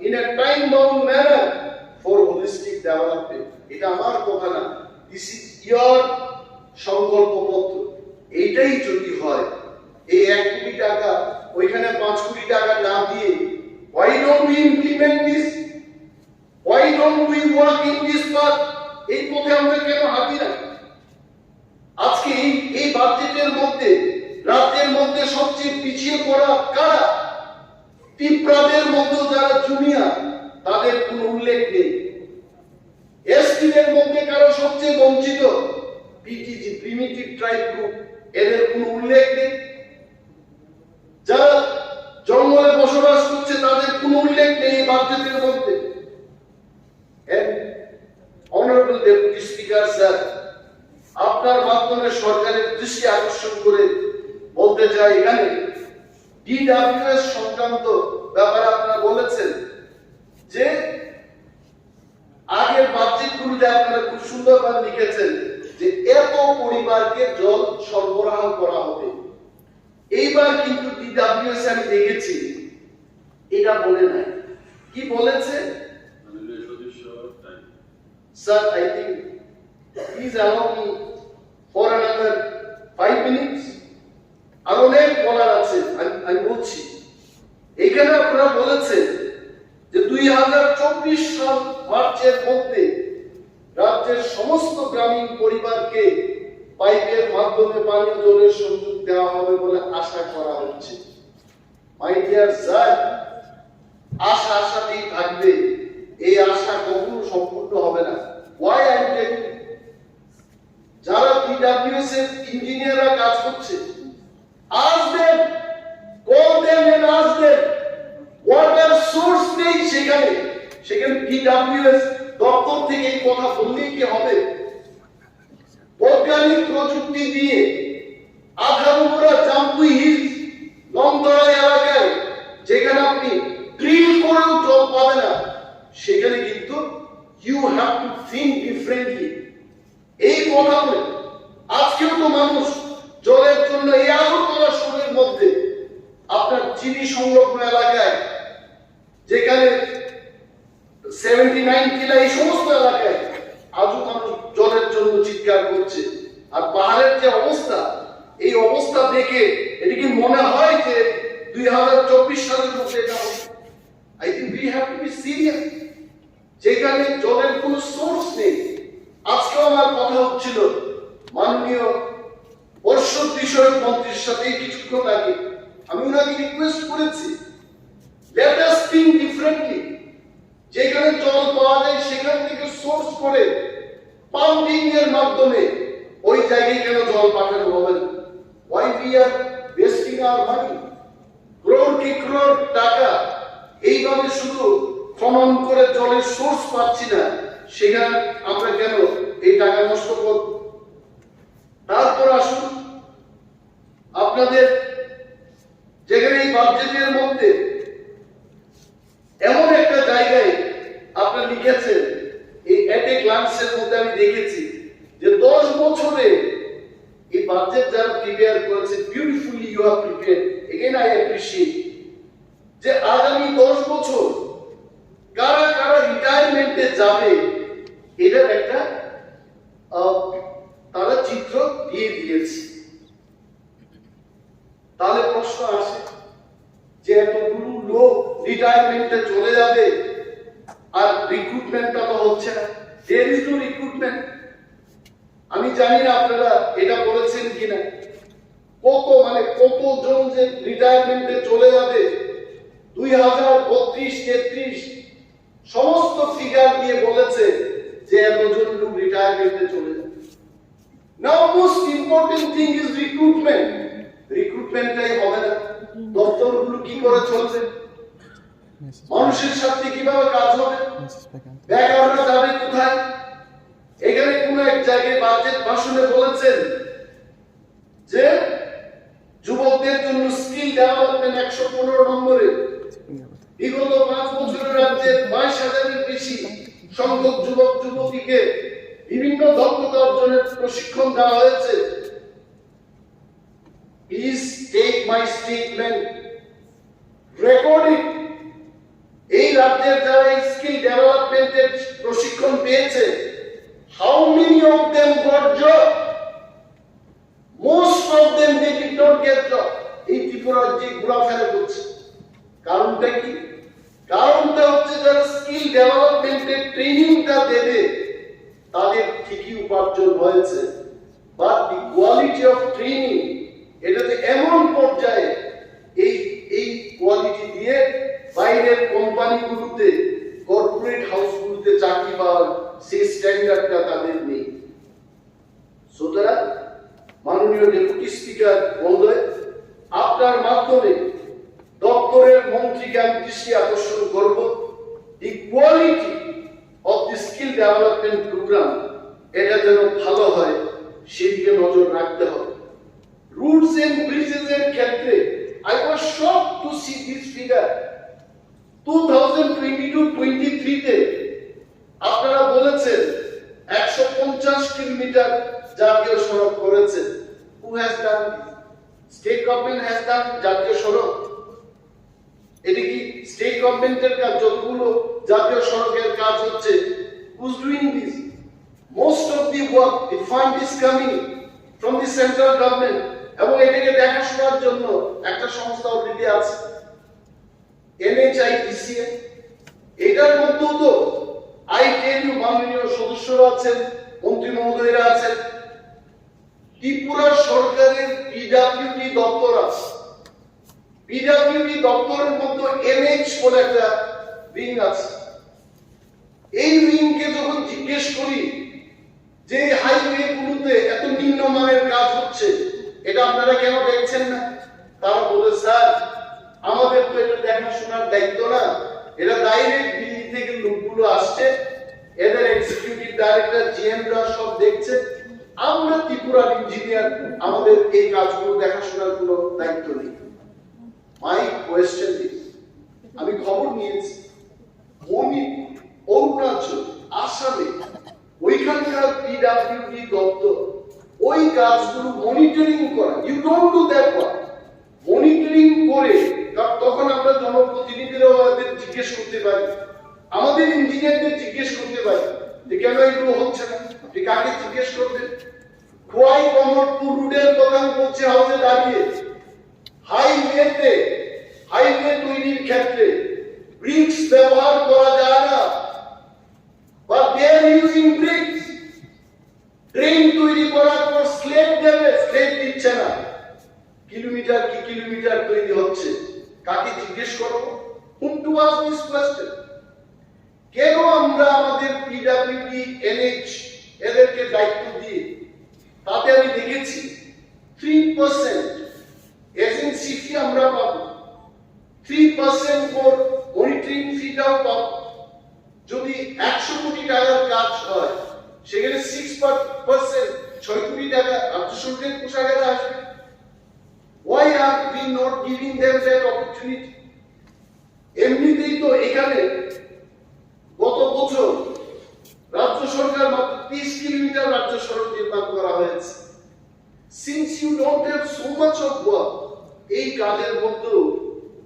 A: in a time-bound manner for holistic development. এটা আমার কথা না, this is your সংকল্পপত্র। এইটাই যদি হয়, এই 1 কোটি টাকা ওইখানে 5 কোটি টাকা না দিয়ে, why don't we implement this? Why don't we work in this path? এই পথে আমরা কেন হাঁটি না? আজকে এই বাজেটের মধ্যে রাজ্যের মধ্যে সবচেয়ে পিছিয়ে পড়া কারা? টিপ্রাদের মধ্যে যারা জুনিয়র, তাদের কোনো উল্লেখ নেই। এসটিদের মধ্যে কারা সবচেয়ে বঞ্চিত? পিটিজি, প্রিমিটিভ ট্রাইব গ্রুপ, এদের কোনো উল্লেখ নেই। যারা জঙ্গলে বসবাস করছে তাদের কোনো উল্লেখ নেই এই বাজেটের মধ্যে। অনারেবল ডেপুটি স্পিকার স্যার, আপনার মাধ্যমে সরকারের দৃষ্টি আকর্ষণ করে বলতে চাই, এখানে ডিডব্লিউএস সংক্রান্ত ব্যাপারে আপনারা বলেছেন যে আগের বাজেটগুলোতে আপনারা খুব সুন্দরভাবে লিখেছেন যে এত পরিবারকে জল সরবরাহ করা হবে। এইবার কিন্তু ডিডব্লিউএস আমি দেখেছি এটা বলে নাই। কি বলেছে? Sir, I think please allow me for another 5 minutes. আর অনেক বলার আছে, আমি বলছি। এখানে আপনারা বলেছেন যে 2024 সাল মার্চের মধ্যে রাজ্যের সমস্ত গ্রামীণ পরিবারকে পাইপের মাধ্যমে পানীয় জলের সংযোগ দেওয়া হবে বলে আশা করা হচ্ছে। মাই ডিয়ার স্যার, আশা আশাতেই থাকবে, এই আশা কখনো সম্পূর্ণ হবে না। Why I am telling you? যারা PWS এর ইঞ্জিনিয়াররা কাজ করছে, ask them, call them and ask them, water source নেই সেখানে PWS দপ্তর থেকে এই কথা বললেই কি হবে? বৈজ্ঞানিক প্রযুক্তি দিয়ে আধারুরা জাম্পুই হিলস, লংতরা এলাকায় যেখানে আপনি ড্রিল করেও জল পাবে না, সেখানে কিন্তু you have to think differently. এই কথা বলে আজকেও তো মানুষ জলের জন্য এই আগরতলা শহরের মধ্যে আপনার চিনি সংলগ্ন এলাকায়, যেখানে 79 কিলা, এই সমস্ত এলাকায় আজও মানুষ জলের জন্য চিৎকার করছে। আর পাহাড়ের যে অবস্থা, এই অবস্থা দেখে এটা কি মনে হয় যে 2024 সালের মধ্যে এটা হবে? I think we have to be serious. যেখানে জলের কোনো সোর্স নেই। আজকে আমার কথা হচ্ছিল মাননীয় পর্ষদ বিষয়ক মন্ত্রীর সাথে কিছুক্ষণ আগে, আমি ওনাকে রিকোয়েস্ট করেছি, লেট আস থিংক ডিফারেন্টলি। যেখানে জল পাওয়া যায় সেখান থেকে সোর্স করে পাম্পিং এর মাধ্যমে ওই জায়গায় কেন জল পাঠানো হবে না? Why we are wasting our money? crore কি crore টাকা এইভাবে শুধু খনন করে জলের সোর্স পাচ্ছি না, সেখানে আমরা কেন এই টাকা নষ্ট করব? তারপর আসুন, আপনাদের যেখানে এই বাজেটের মধ্যে এমন একটা জায়গায় আপনারা লিখেছেন, এই এট এ গ্লান্সের মধ্যে আমি দেখেছি যে 10 বছরে এই বাজেট যারা প্রিপেয়ার করেছে, beautifully you have prepare, again I appreciate, যে আগামী 10 বছর কারা কারা রিটায়ারমেন্টে যাবে এটার একটা তারা চিত্র দিয়ে দিয়েছে। তাহলে প্রশ্ন আসে যে এতগুলো লোক রিটায়ারমেন্টে চলে যাবে আর রিক্রুটমেন্টটা তো হচ্ছে না, দেয়ার ইজ নো রিক্রুটমেন্ট। আমি জানি না আপনারা এটা বলেছেন কিনা, কতজন যে রিটায়ারমেন্টে চলে যাবে 2032-33 সমস্ত ফিগার দিয়ে বলেছে যে এতজন লোক রিটায়ারমেন্টে চলে যাবে। নাও মোস্ট ইম্পর্টেন্ট থিং ইজ রিক্রুটমেন্টটাই হবে না, দপ্তরগুলো কি করে চলবে? মানুষের সাথে কিভাবে কাজ হবে, বেকাররা যাবে কোথায়? এখানে কোন এক জায়গায় বাজেট ভাষণে বলেছেন যে যুবকদের জন্য স্কিল ডেভেলপমেন্ট 115 নম্বরে বিগত 5 বছরের রাজ্যে 22,000-এর বেশি সংখ্যক যুবক যুবতীকে বিভিন্ন দক্ষতা অর্জনের প্রশিক্ষণ দেওয়া হয়েছে। Please take my statement, record it. এই রাজ্যের যারা স্কিল ডেভেলপমেন্টের প্রশিক্ষণ পেয়েছে, how many of them got job? Most of them they did not get job. এই ত্রিপুরা যে ঘোরাফেরা করছে, কারণটা কি? কারণটা হচ্ছে যারা স্কিল ডেভেলপমেন্টের ট্রেনিংটা দেবে তাদের ঠিকই উপার্জন হয়েছে, but the quality of training এটাতে এমন পর্যায়ে এই কোয়ালিটি দিয়ে বাইরের কোম্পানিগুলোতে, কর্পোরেট হাউসগুলোতে চাকরি পাওয়ার সেই স্ট্যান্ডার্ডটা তাদের নেই। সুতরাং মাননীয় ডেপুটি স্পিকার মহোদয়, আপনার মাধ্যমে দপ্তরের মন্ত্রীকে আমি দৃষ্টি আকর্ষণ করব, the quality of the skill development programme এটা যেন ভালো হয় সেদিকে নজর রাখতে হবে। রুটস এন্ড ব্রিজেস এর ক্ষেত্রে I was shocked to see this figure. 2022-23 তে আপনারা বলেছেন 150 কিলোমিটার জাতীয় সড়ক করেছেন। Who has done this? State government has done জাতীয় সড়ক। এটা কি স্টেট গভর্নমেন্টের কাজ? যতগুলো জাতীয় সড়কের কাজ হচ্ছে, who's doing this? Most of the work, the fund is coming from the central government, এবং এটাকে দেখাশোনার জন্য একটা সংস্থা অলরেডি আছে, NHIDCA। এটার মধ্যেও তো আই টেল ইউ, মাননীয় সদস্যরা আছেন, মন্ত্রী মহোদয়রা আছেন, ত্রিপুরা সরকারের পিডব্লিউডি দপ্তর আছে। পিডব্লিউডি দপ্তরের মধ্যে NH বলে একটা উইং আছে। এই উইংকে যখন জিজ্ঞেস করি যে হাইওয়ে গুলোতে এত নিম্নমানের কাজ হচ্ছে, এটা আপনারা কেন দেখছেন না? তারা বলে, স্যার আমাদের তো এটা দেখাশোনার দায়িত্ব না, এটা ডাইরেক্ট দিল্লি থেকে লোকগুলো আসছে, এদের এক্সিকিউটিভ ডাইরেক্টর GMরা সব দেখছে, আমরা ত্রিপুরার ইঞ্জিনিয়ার, আমাদের এই কাজগুলো দেখাশোনার কোনো দায়িত্ব নেই। মাই কোয়েশ্চেন ইজ, আমি খবর নিয়েছি মণিপুর, অরুণাচল, আসামে ওইখানকার পিডব্লিউডি দপ্তর ওই কাজগুলো মনিটরিং করে। You don't do that work. Monitoring করে তখন আমরা জনপ্রতিনিধিরাও জিজ্ঞেস করতে পারি, আমাদের ইঞ্জিনিয়ারদের জিজ্ঞেস করতে পারি যে কেন এগুলো হচ্ছে না। আপনি কাকে জিজ্ঞেস করবেন? খোয়াই কমরপুর রুটের কথা বলছে হাউসে দাঁড়িয়ে, হাইওয়ে তৈরির ক্ষেত্রে ব্রিক্স ব্যবহার করা যায় না, বা দে আর ইউজিং ব্রিক্স। ট্রেন তৈরি করার পর স্লেব দেবে, স্লেব দিচ্ছে না, কিলোমিটার কি কিলোমিটার তৈরি হচ্ছে। কাকে জিজ্ঞেস করব? whom to ask this question? কেন আমরা আমাদের পিডব্লিউডি, NH এদেরকে দায়িত্ব দিই? তাতে আমি দেখেছি 3% এজেন্সি ফি আমরা পাবো, 3% ফর মনিটরিং ফিটাও পাবো। যদি 100 কোটি টাকার কাজ হয়, সেখানে 6%, 6 কোটি টাকা রাজ্য সরকারের কোষাগারে আসবে। Why are we not giving them that opportunity? এমনিতেই তো এখানে গত বছর রাজ্য সরকার মাত্র 30 কিলোমিটার রাজ্য সড়ক নির্মাণ করা হয়েছে। Since you don't have so much of work, এই কাজের মধ্যেও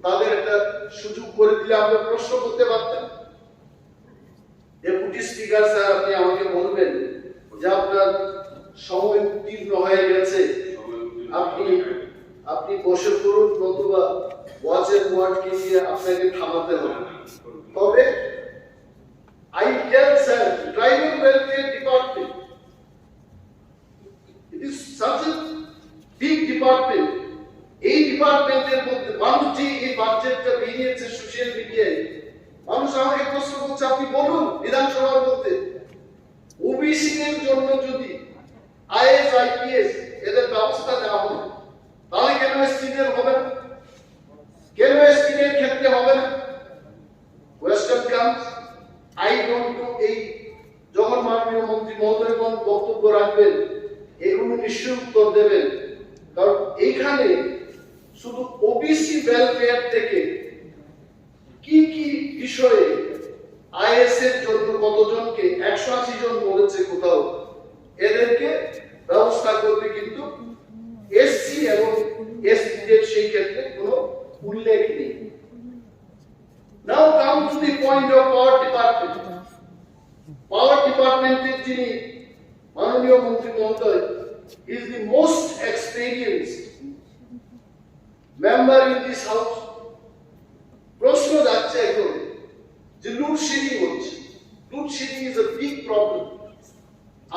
A: তাদের একটা সুযোগ করে দিলে আমরা প্রশ্ন করতে পারতাম। ডেপুটি স্পিকার স্যার, আপনি আমাকে বলবেন যে আপনার সময় উত্তীর্ণ হয়ে গেছে, আপনি বসে পড়ুন, নতুবা ওয়াচের ওয়ার্ডকে দিয়ে আপনাকে থামাতে হবে। তবে I tell sir, tribal welfare department, it is such a big department. এই ডিপার্টমেন্টের মধ্যে মানুষ যে এই বাজেটটা বেরিয়েছে সোশ্যাল মিডিয়ায়, মানুষ আমাকে প্রশ্ন করছে, আপনি বলুন বিধানসভার মধ্যে ওবিসি এর জন্য যদি IAS IPS এদের ব্যবস্থা নেওয়া হবে, তাহলে কেন এসটিদের হবে না? কেন এসটিদের ক্ষেত্রে হবে না? এই যখন মাননীয় মন্ত্রী মহোদয়গণ বক্তব্য রাখবেন এগুলো নিশ্চয়ই উত্তর দেবেন, কারণ এইখানে শুধু ওবিসি ওয়েলফেয়ার থেকে কি কি বিষয়ে আইএস এর জন্য কতজনকে 180 জন বলেছে কোথাও, এদেরকে ব্যবস্থা করবে, কিন্তু এসসি এবং এসটিদের সেই ক্ষেত্রে কোনো উল্লেখ নেই। Now come to the point of power department. Power department এর যিনি মাননীয় মন্ত্রী মহোদয়, he is the most experienced member in this house. প্রশ্ন যাচ্ছে এখন যে লোডশেডিং হচ্ছে, load shedding is a big problem.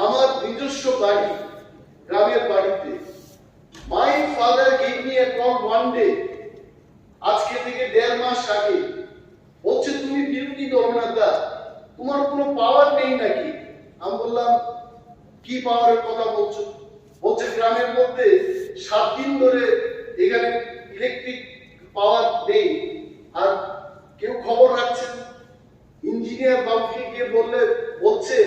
A: আমার নিজস্ব বাড়ি, গ্রামের বাড়িতে my father gave me a call one day, আজকে থেকে 1.5 মাস আগে, বলছে তুমি বিরোধী দলনেতা, তোমার কোনো পাওয়ার নেই নাকি? আমি বললাম কি পাওয়ারের কথা বলছো? বলছে গ্রামের মধ্যে 7 দিন ধরে এখানে ইলেকট্রিক পাওয়ার নেই, আর কেউ খবর রাখছে না। ইঞ্জিনিয়ার বাবুকে গিয়ে বলছে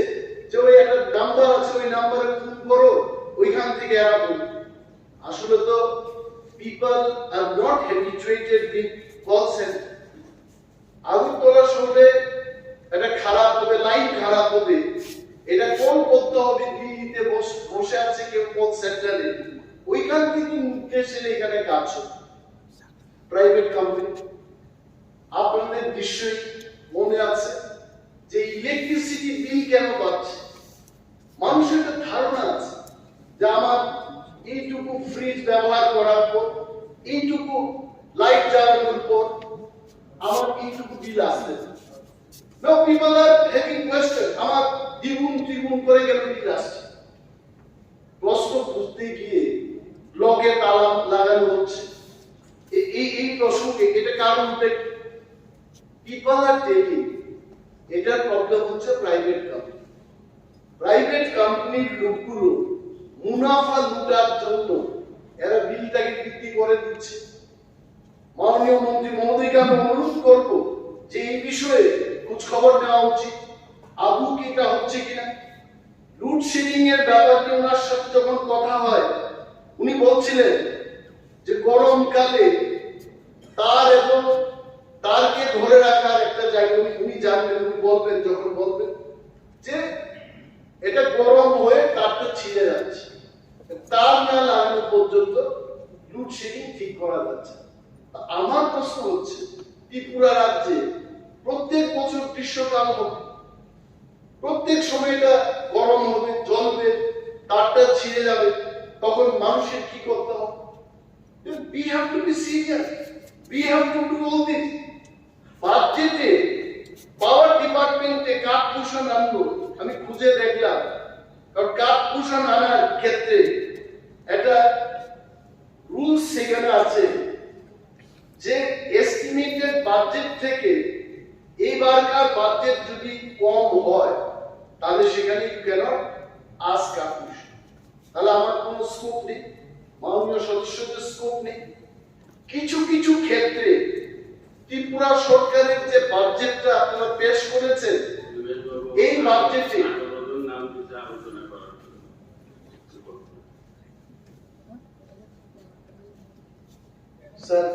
A: যে ওই একটা নাম্বার আছে, ওই নাম্বারে ফোন করো, ওইখান থেকে এরা বলবে। আসলে তো people are not habituated with call center. আগুন তোলার সময় এটা খারাপ হবে, লাইন খারাপ হবে, এটা কোন করতে হবে, দিল্লিতে বসে আছে কেউ কল সেন্টারে, ওইখান থেকে নির্দেশ এনে এখানে কাজ হবে। প্রাইভেট কোম্পানি, আপনাদের নিশ্চয়ই মনে আছে যে ইলেকট্রিসিটি বিল কেন বাড়ছে। মানুষের একটা ধারণা আছে যে আমার এইটুকু ফ্রিজ ব্যবহার করার পর, এইটুকু লাইট জ্বালানোর পর আমার এইটুকু বিল আসছে। Now people are having question, আমার দ্বিগুণ ত্রিগুণ করে কেন বিল আসছে? প্রশ্ন বুঝতে গিয়ে ব্লকে তালা লাগানো হচ্ছে। এই প্রশ্নকে এটা কারণটা people are taking, এটার প্রবলেম হচ্ছে প্রাইভেট কোম্পানি। প্রাইভেট কোম্পানির লোকগুলো মুনাফা লুটার জন্য এরা বিলটাকে বৃদ্ধি করে দিচ্ছে। মাননীয় মন্ত্রী মহোদয়কে আমি অনুরোধ করব যে এই বিষয়ে খোঁজ খবর নেওয়া উচিত, আদৌ কি এটা হচ্ছে কিনা। লোডশেডিং এর ব্যাপারটি ওনার সাথে যখন কথা হয়, উনি বলছিলেন যে গরমকালে তার এবং তারকে ধরে রাখার একটা জায়গা উনি জানবেন, উনি বলবেন, যখন বলবেন যে এটা গরম হয়ে তারটা ছিঁড়ে যাচ্ছে, তার না লাগানো পর্যন্ত লোডশেডিং ঠিক করা যাচ্ছে। আমার প্রশ্ন হচ্ছে ত্রিপুরা রাজ্যে প্রত্যেক বছর গ্রীষ্মকাল হবে, প্রত্যেক সময়টা গরম হবে, জ্বলবে, তারটা ছিঁড়ে যাবে, তখন মানুষের কি করতে হবে? We have to be serious. We have to do all this. বাজেটে পাওয়ার ডিপার্টমেন্টে কাঠভূষণ আনলো, আমি খুঁজে দেখলাম, কারণ কাঠভূষণ আনার ক্ষেত্রে একটা রুলস সেখানে আছে যে এস্টিমেটেড বাজেট থেকে এইবারকার বাজেট যদি কম হয় তাহলে সেখানে ইউ ক্যানট আস্ক কাঠভূষণ। তাহলে আমার কোনো স্কোপ নেই, মাননীয় সদস্যদের স্কোপ নেই। কিছু কিছু ক্ষেত্রে ত্রিপুরা সরকারের যে বাজেটটা আপনারা পেশ করেছেন, এই বাজেটে স্যার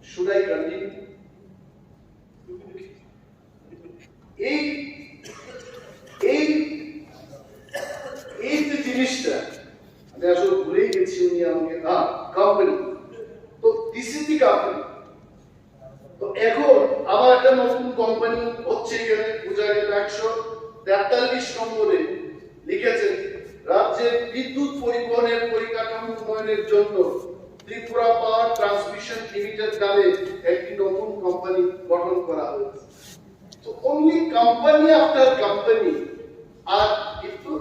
A: should I continue? এই যে জিনিসটা আমি আসলে ভুলেই গেছি, উনি আমাকে কোম্পানি, তো দিস ইজ দি কোম্পানি। তো এখন আবার একটা নতুন কোম্পানি হচ্ছে, এখানে বোঝা গেল 143 নম্বরে লিখেছেন রাজ্যের বিদ্যুৎ পরিবহনের পরিকাঠামো উন্নয়নের জন্য ত্রিপুরা পাওয়ার ট্রান্সমিশন লিমিটেড নামে একটি নতুন কোম্পানি গঠন করা হয়েছে। তো অনলি কোম্পানি আফটার কোম্পানি, আর কিন্তু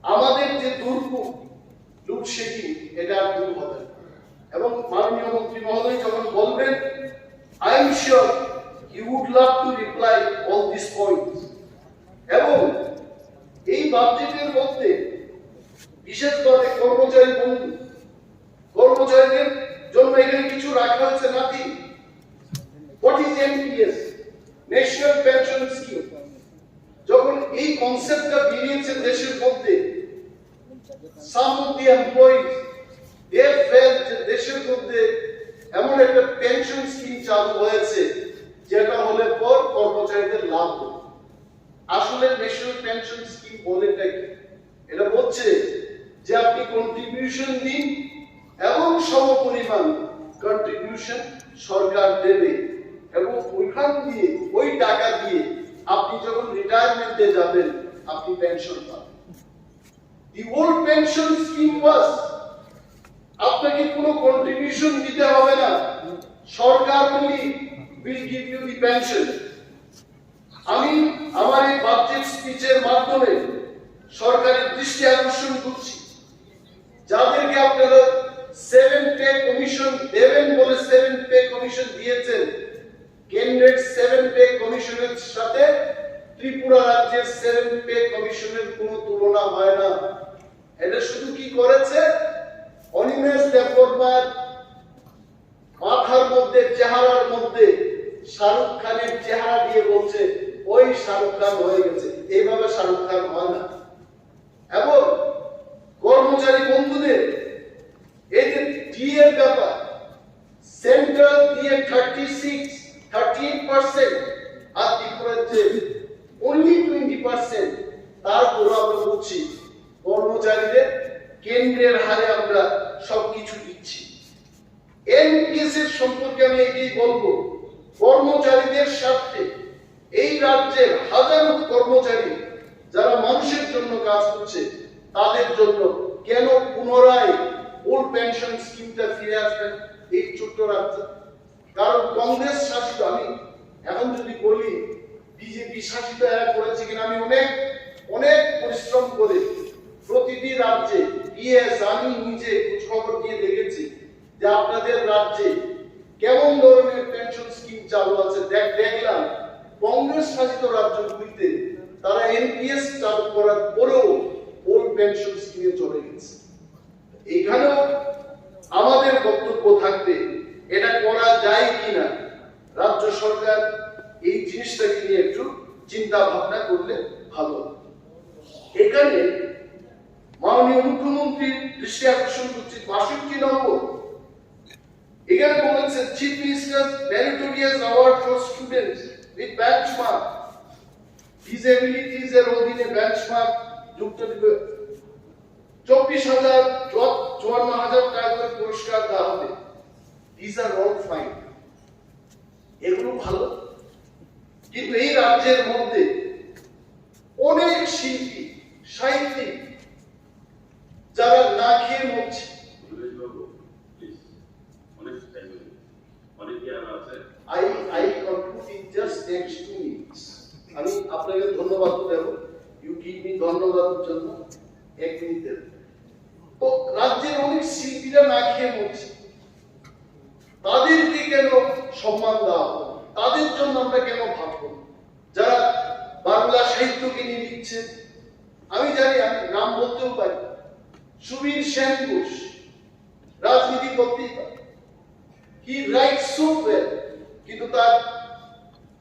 A: আমাদের যে দুর্ভোগ লোডশেডিং এটা দূর হবে। এবং মাননীয় মন্ত্রী মহোদয় যখন বলবেন, I am sure he would love to reply all this points. এবং এই বাজেটের মধ্যে বিশেষভাবে কর্মচারী বন্ধু, কর্মচারীদের জন্য এখানে কিছু রাখা হয়েছে নাকি? What is NPS? National pension scheme, যখন এই কনসেপ্টটা বেরিয়েছে দেশের মধ্যে, some of the employees they felt যে দেশের মধ্যে এমন একটা পেনশন স্কিম চালু হয়েছে যেটা হলে পর কর্মচারীদের লাভ হবে। আসলে ন্যাশনাল পেনশন স্কিম বলেটা কি? এটা বলছে যে আপনি কন্ট্রিবিউশন দিন এবং সমপরিমাণ কন্ট্রিবিউশন সরকার দেবে, এবং ওইখান দিয়ে ওই টাকা দিয়ে আপনি যখন রিটায়ারমেন্টে যাবেন আপনি পেনশন পাবেন। The old pension scheme was আপনাকে কোনো কন্ট্রিবিউশন দিতে হবে না, সরকার will give you the pension। আমি আমার এই বাজেট স্পিচের মাধ্যমে সরকারের দৃষ্টি আকর্ষণ করছি, যাদেরকে আপনারা 7 পে কমিশন দেবেন বলে 7 পে কমিশন দিয়েছেন, কেন্দ্রের 7 পে কমিশনের সাথে ত্রিপুরা রাজ্যের 7 পে কমিশনের কোনো তুলনা হয় না। এটা শুধু কি করেছে, অনিমেষ দেববর্মার মাথার মধ্যে, চেহারার মধ্যে শাহরুখ খানের চেহারা দিয়ে বলছে ওই শাহরুখ খান হয়ে গেছে, এইভাবে শাহরুখ খান হয় না। এবং কর্মচারী বন্ধুদের এই যে ডিএর ব্যাপার, সেন্ট্রাল দিয়ে 38% আর ত্রিপুরার যে only 20%, তারপরও আমরা বলছি কর্মচারীদের কেন্দ্রের হারে আমরা সবকিছু দিচ্ছি। এনপিএস এর সম্পর্কে আমি এটাই বলবো, কর্মচারীদের স্বার্থে এই রাজ্যের হাজারো কর্মচারী যারা মানুষের জন্য কাজ করছে তাদের জন্য কেন পুনরায় ওল্ড পেনশন স্কিমটা ফিরে আসবেন এই ছোট্ট রাজ্যে? কারণ কংগ্রেস শাসিত, আমি এখন যদি বলি বিজেপি শাসিত এরা করেছে কিনা, আমি অনেক পরিশ্রম করে প্রতিটি রাজ্যে পিএস আমি নিজে খবর দিয়ে দেখেছি যে আপনাদের রাজ্যে কেমন ধরনের পেনশন স্কিম চালু আছে। দেখলাম কংগ্রেস শাসিত রাজ্যগুলিতে তারা এনপিএস চালু করার পরেও ওল্ড পেনশন স্কিমে চলে গেছে। এখানেও আমাদের বক্তব্য থাকবে এটা করা যায় কিনা, রাজ্য সরকার এই জিনিসটাকে নিয়ে একটু চিন্তা ভাবনা করলে ভালো। এখানে মাননীয় মুখ্যমন্ত্রীর দৃষ্টি আকর্ষণ করছে ৬২ নম্বর, এখানে বলেছে chief minister meritorious award for students with benchmark disabilities এর অধীনে বেঞ্চমার্ক যুক্ত 54,000 টাকা করে পুরস্কার দেওয়া হবে। দিস আর অল ফাইন, এগুলো ভালো, কিন্তু এই রাজ্যের মধ্যে অনেক শিল্পী সাহিত্যিক যারা না খেয়ে মরছে। I conclude in just next 2 minutes. আমি আপনাকে ধন্যবাদ দেব, ইউ গিভ মি ধন্যবাদের জন্য 1 মিনিট দেব। তো রাজ্যের অনেক শিল্পীরা না খেয়ে মরছে, তাদেরকে কেন সম্মান দেওয়া হবে? তাদের জন্য আমরা কেন ভাববো? যারা বাংলা সাহিত্যকে নিয়ে লিখছে, আমি জানি, আমি নাম বলতেও পারি, সুবীর সেন ঘোষ রাজনীতি করতেই পারে, হি রাইটস সো ওয়েল, কিন্তু তার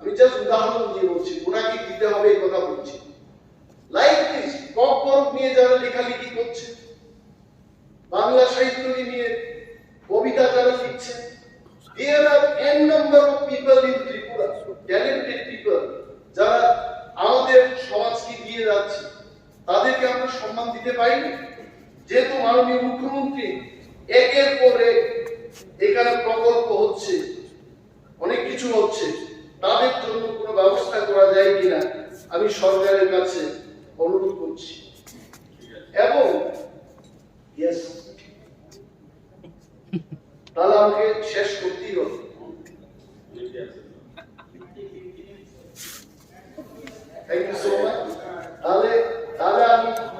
A: আমি জাস্ট উদাহরণ দিয়ে বলছি, ওনাকে দিতে হবে এই কথা বলছি। লাইক দিস ককবরক নিয়ে যারা লেখালেখি করছে, বাংলা সাহিত্যকে নিয়ে কবিতা যারা লিখছে, there are n number of people in Tripura, talented people, যারা আমাদের সমাজকে দিয়ে যাচ্ছে, তাদেরকে আমরা সম্মান দিতে পারি না? যেহেতু মাননীয় মুখ্যমন্ত্রী একের পর এক এখানে প্রকল্প হচ্ছে, অনেক কিছু হচ্ছে, তাদের জন্য কোনো ব্যবস্থা করা যায় কিনা আমি সরকারের কাছে অনুরোধ করছি। এবং তাহলে আমাকে শেষ করতেই হবে। Thank you so much. তাহলে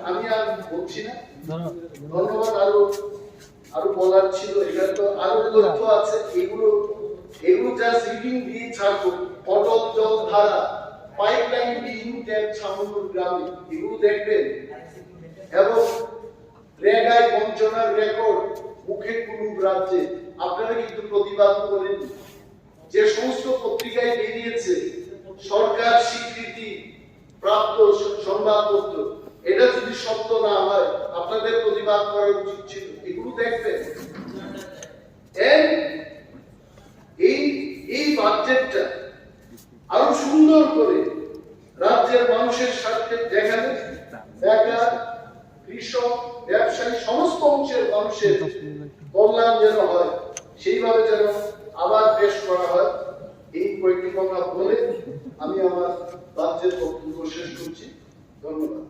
A: আমি আর বলছি না, ধন্যবাদ। আরো বলার ছিল, এখানে তো আরো তথ্য আছে, এগুলো জাস্ট রিডিং দিয়ে ছাড়বো। অটল জল ধারা, পাইপলাইন বিং ট্যাপ ছামনুর গ্রামে, এগুলো দেখবেন। এবং রেগায় বঞ্চনার রেকর্ড মুখে কুলুপ রাজ্যে, আপনারা কিন্তু প্রতিবাদ করেন। যে সমস্ত পত্রিকায় বেরিয়েছে সরকার স্বীকৃতি প্রাপ্ত সংবাদপত্র, এটা যদি সত্য না হয় আপনাদের প্রতিবাদ করা উচিত ছিল। এগুলো দেখবেন। এই বাজেটটা আরো সুন্দর করে রাজ্যের মানুষের স্বার্থে দেখালে বেকার, কৃষক, ব্যবসায়ী সমস্ত অংশের মানুষের কল্যাণ যেন হয়, সেইভাবে যেন আবার পেশ করা হয়। এই কয়েকটি কথা বলে আমি আমার রাজ্যের বক্তব্য শেষ করছি। ধন্যবাদ।